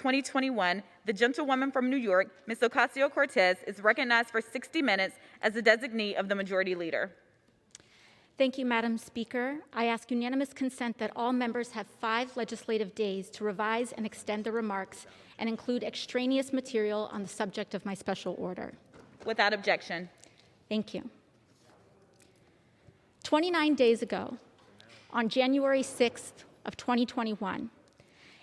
2021, the gentlewoman from New York, Ms. Ocasio-Cortez, is recognized for 60 minutes as the designee of the Majority Leader. Thank you, Madam Speaker. I ask unanimous consent that all members have 5 legislative days to revise and extend their remarks and include extraneous material on the subject of my special order. Without objection. Thank you. 29 days ago, on January 6th of 2021,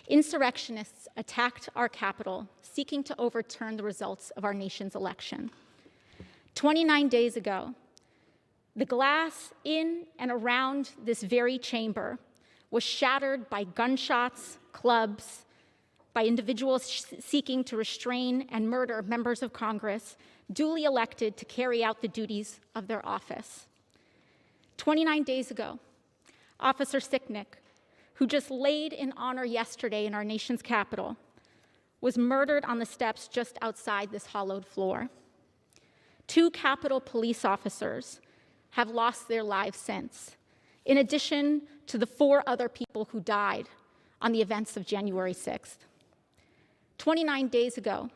insurrectionists attacked our Capitol, seeking to overturn the results of our nation's election. 29 days ago, the glass in and around this very chamber was shattered by gunshots, clubs, by individuals seeking to restrain and murder members of Congress duly elected to carry out the duties of their office. 29 days ago, Officer Sicknick, who just laid in honor yesterday in our nation's capital, was murdered on the steps just outside this hollowed floor. 2 Capitol police officers have lost their lives since, in addition to the 4 other people who died on the events of January 6th. 29 days ago,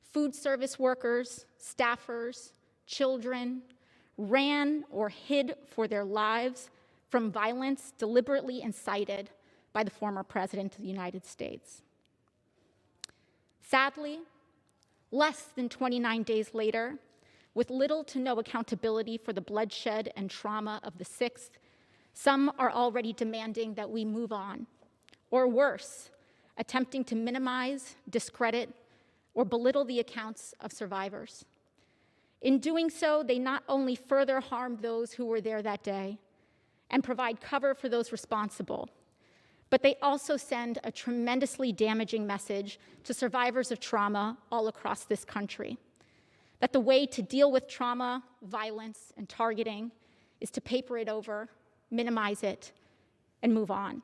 food service workers, staffers, children ran or hid for their lives from violence deliberately incited by the former President of the United States. Sadly, less than 29 days later, with little to no accountability for the bloodshed and trauma of the 6th, some are already demanding that we move on, or worse, attempting to minimize, discredit, or belittle the accounts of survivors. In doing so, they not only further harm those who were there that day and provide cover for those responsible, but they also send a tremendously damaging message to survivors of trauma all across this country, that the way to deal with trauma, violence, and targeting is to paper it over, minimize it, and move on.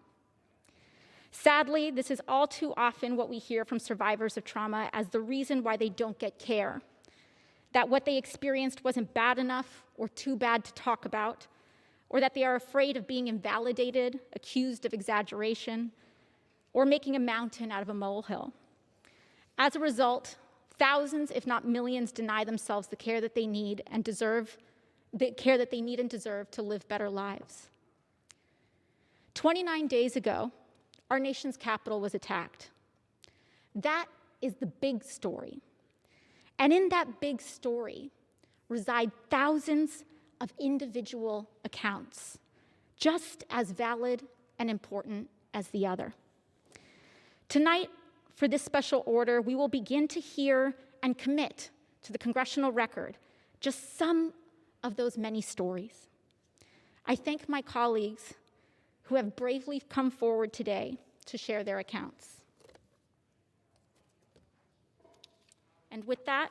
Sadly, this is all too often what we hear from survivors of trauma as the reason why they don't get care, that what they experienced wasn't bad enough or too bad to talk about, or that they are afraid of being invalidated, accused of exaggeration, or making a mountain out of a molehill. As a result, thousands, if not millions, deny themselves the care that they need and deserve to live better lives. 29 days ago, our nation's capital was attacked. That is the big story. And in that big story reside thousands of individual accounts, just as valid and important as the other. Tonight, for this special order, we will begin to hear and commit to the congressional record just some of those many stories. I thank my colleagues who have bravely come forward today to share their accounts. And with that,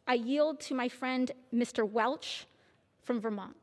I yield to my friend, Mr. Welch from Vermont.